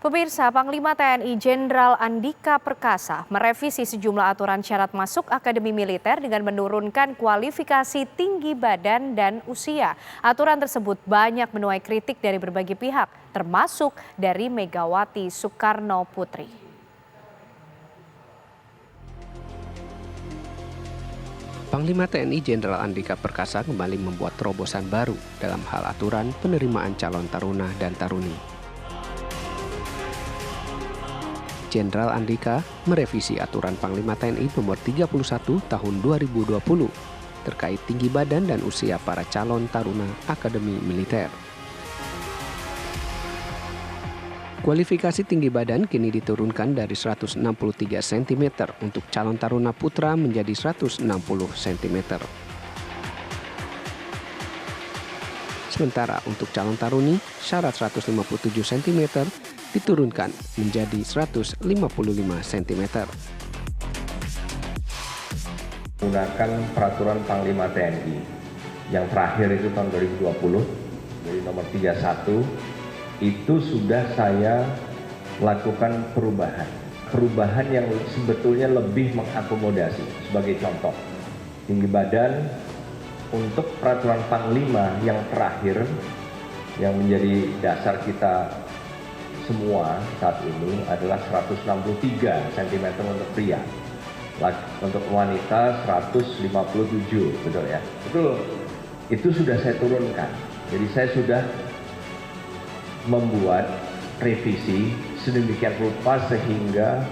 Pemirsa, Panglima TNI Jenderal Andika Perkasa merevisi sejumlah aturan syarat masuk Akademi Militer dengan menurunkan kualifikasi tinggi badan dan usia. Aturan tersebut banyak menuai kritik dari berbagai pihak, termasuk dari Megawati Soekarno Putri. Panglima TNI Jenderal Andika Perkasa kembali membuat terobosan baru dalam hal aturan penerimaan calon taruna dan taruni. Jenderal Andika merevisi aturan Panglima TNI nomor 31 tahun 2020 terkait tinggi badan dan usia para calon taruna Akademi Militer. Kualifikasi tinggi badan kini diturunkan dari 163 cm untuk calon taruna putra menjadi 160 cm. Sementara untuk calon taruni, syarat 157 cm diturunkan menjadi 155 cm. Menggunakan peraturan Panglima TNI yang terakhir itu tahun 2020, jadi nomor 31, itu sudah saya lakukan perubahan yang sebetulnya lebih mengakomodasi. Sebagai contoh, tinggi badan untuk peraturan Panglima yang terakhir yang menjadi dasar kita semua saat ini adalah 163 cm untuk pria, untuk wanita 157, betul ya? Itu sudah saya turunkan. Jadi saya sudah membuat revisi sedemikian rupa sehingga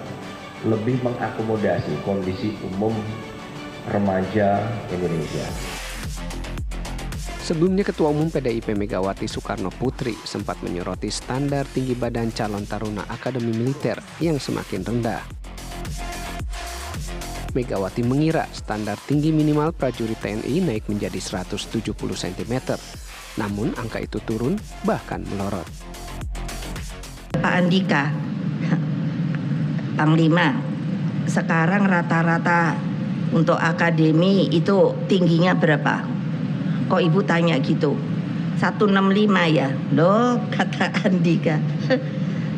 lebih mengakomodasi kondisi umum remaja Indonesia. Sebelumnya Ketua Umum PDIP Megawati Soekarno Putri sempat menyoroti standar tinggi badan calon taruna Akademi Militer yang semakin rendah. Megawati mengira standar tinggi minimal prajurit TNI naik menjadi 170 cm. Namun angka itu turun bahkan melorot. Pak Andika, Panglima, sekarang rata-rata untuk akademi itu tingginya berapa? Kok Ibu tanya gitu? 165 ya? Loh, kata Andika.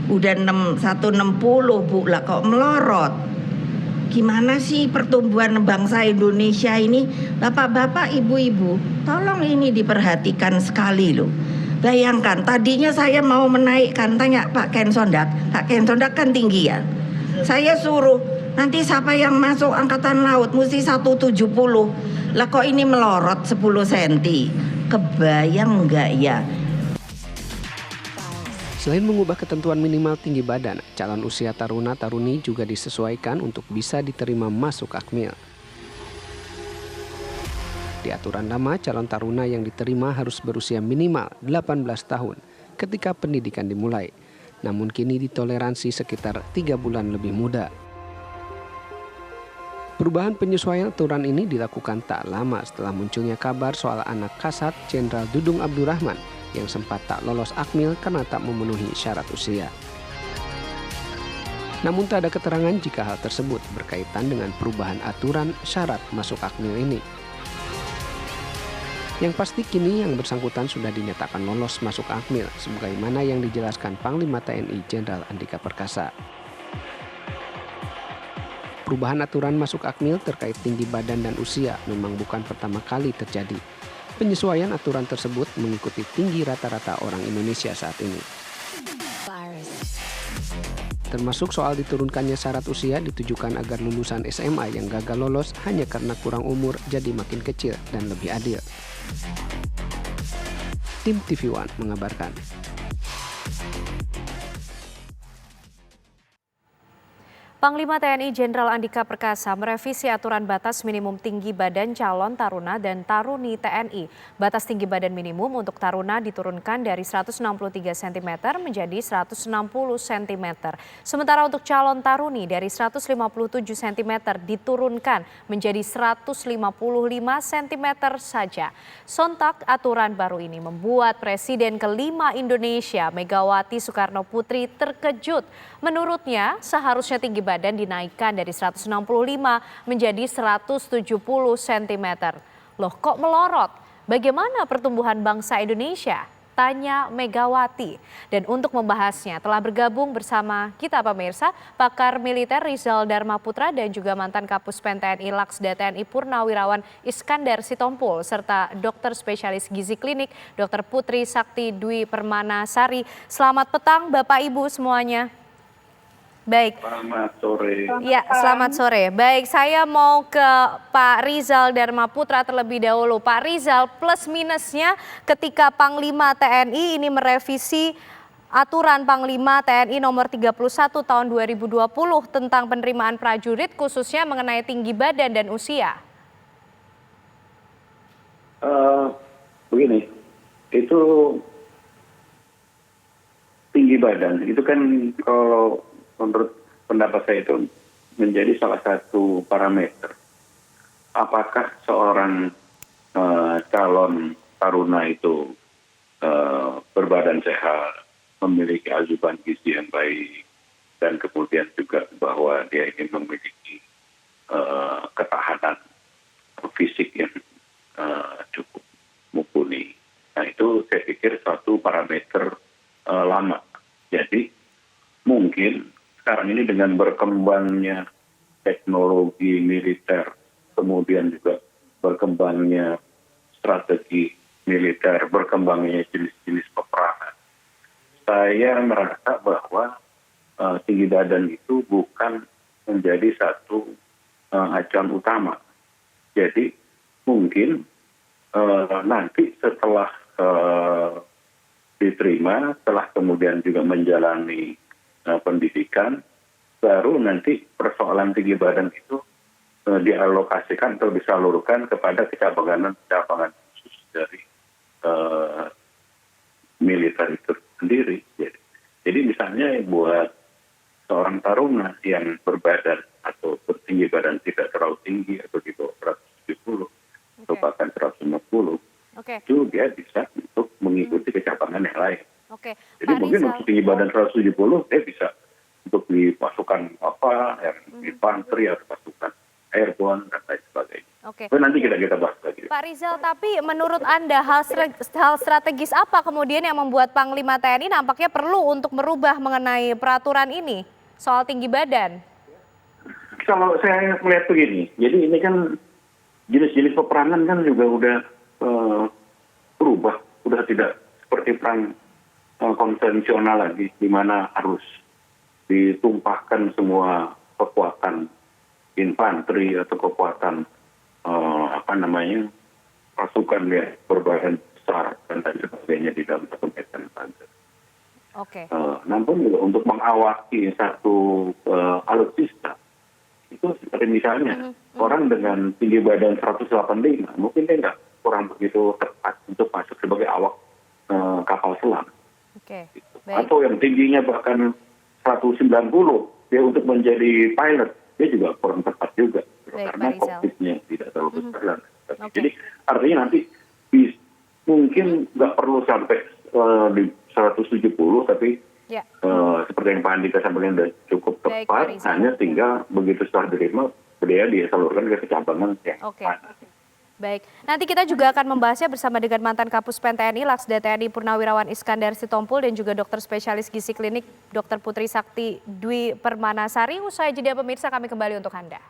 Udah 160 Bu, lah kok melorot? Gimana sih pertumbuhan bangsa Indonesia ini? Bapak-bapak, ibu-ibu, tolong ini diperhatikan sekali loh. Bayangkan, tadinya saya mau menaikkan, tanya Pak Ken Sondak kan tinggi ya. Saya suruh, nanti siapa yang masuk Angkatan Laut mesti 170. Lah kok ini melorot 10 cm? Kebayang nggak ya? Selain mengubah ketentuan minimal tinggi badan, calon usia taruna-taruni juga disesuaikan untuk bisa diterima masuk Akmil. Di aturan lama, calon taruna yang diterima harus berusia minimal 18 tahun ketika pendidikan dimulai. Namun kini ditoleransi sekitar 3 bulan lebih muda. Perubahan penyesuaian aturan ini dilakukan tak lama setelah munculnya kabar soal anak Kasat Jenderal Dudung Abdurrahman yang sempat tak lolos Akmil karena tak memenuhi syarat usia. Namun tak ada keterangan jika hal tersebut berkaitan dengan perubahan aturan syarat masuk Akmil ini. Yang pasti kini yang bersangkutan sudah dinyatakan lolos masuk Akmil sebagaimana yang dijelaskan Panglima TNI Jenderal Andika Perkasa. Perubahan aturan masuk Akmil terkait tinggi badan dan usia memang bukan pertama kali terjadi. Penyesuaian aturan tersebut mengikuti tinggi rata-rata orang Indonesia saat ini. Termasuk soal diturunkannya syarat usia ditujukan agar lulusan SMA yang gagal lolos hanya karena kurang umur jadi makin kecil dan lebih adil. Tim TV One mengabarkan. Panglima TNI Jenderal Andika Perkasa merevisi aturan batas minimum tinggi badan calon taruna dan taruni TNI. Batas tinggi badan minimum untuk taruna diturunkan dari 163 cm menjadi 160 cm. Sementara untuk calon taruni dari 157 cm diturunkan menjadi 155 cm saja. Sontak aturan baru ini membuat Presiden kelima Indonesia Megawati Soekarno Putri terkejut. Menurutnya seharusnya tinggi badan dinaikkan dari 165 menjadi 170 cm. Loh kok melorot? Bagaimana pertumbuhan bangsa Indonesia? Tanya Megawati. Dan untuk membahasnya telah bergabung bersama kita pemirsa, pakar militer Rizal Dharma Putra dan juga mantan Kapuspen TNI Laksda TNI Purnawirawan Iskandar Sitompul serta dokter spesialis gizi klinik Dr. Putri Sakti Dwi Permanasari. Selamat petang Bapak Ibu semuanya. Baik. Selamat sore. Ya, selamat sore. Baik, saya mau ke Pak Rizal Dharma Putra terlebih dahulu. Pak Rizal, plus minusnya ketika Panglima TNI ini merevisi aturan Panglima TNI nomor 31 tahun 2020 tentang penerimaan prajurit khususnya mengenai tinggi badan dan usia. Begini, itu tinggi badan, itu kan kalau menurut pendapat saya itu menjadi salah satu parameter. Apakah seorang calon taruna itu berbadan sehat, memiliki asupan gizi yang baik, dan kemudian juga bahwa dia ingin memiliki ketahanan fisik yang cukup mumpuni. Nah itu saya pikir suatu parameter lama. Jadi mungkin sekarang ini dengan berkembangnya teknologi militer, kemudian juga berkembangnya strategi militer, berkembangnya jenis-jenis peperangan, saya merasa bahwa tinggi badan itu bukan menjadi satu acuan utama. Jadi mungkin nanti setelah diterima, setelah kemudian juga menjalani pendidikan, baru nanti persoalan tinggi badan itu dialokasikan atau disalurkan kepada cabangan khusus dari militer itu sendiri. Jadi misalnya buat seorang taruna yang berbadan atau bertinggi badan tidak terlalu tinggi atau di bawah 170 atau bahkan 150, itu dia bisa untuk mengikuti kecabangan yang lain. Jadi mungkin untuk tinggi badan 170, dia bisa untuk di pasukan infanteri atau pasukan airborne dan lain sebagainya. Tapi nanti kita bahas lagi. Pak Rizal, tapi menurut Anda hal strategis apa kemudian yang membuat Panglima TNI nampaknya perlu untuk merubah mengenai peraturan ini soal tinggi badan? Kalau saya melihat begini, jadi ini kan jenis-jenis peperangan kan juga udah berubah, udah tidak seperti perang konvensional lagi, di mana harus ditumpahkan semua kekuatan infanteri atau kekuatan pasukan ya berbadan besar dan lain sebagainya di dalam satu medan saja. Namun juga untuk mengawaki satu alutsista itu seperti misalnya orang dengan tinggi badan 185 mungkin dia nggak kurang begitu tepat untuk masuk sebagai awak kapal selam. Atau yang tingginya bahkan 190 dia untuk menjadi pilot dia juga kurang tepat juga karena kokpitnya tidak terlalu besar. Jadi artinya nanti mungkin nggak perlu sampai di 170 tapi seperti yang Pak Andika sampaikan sudah cukup tepat, hanya tinggal begitu setelah diterima dia disalurkan ke cabangan yang mana. Baik, nanti kita juga akan membahasnya bersama dengan mantan Kapuspen TNI Laksda TNI Purnawirawan Iskandar Sitompul dan juga dokter spesialis gizi klinik Dr. Putri Sakti Dwi Permanasari. Usai jeda pemirsa kami kembali untuk Anda.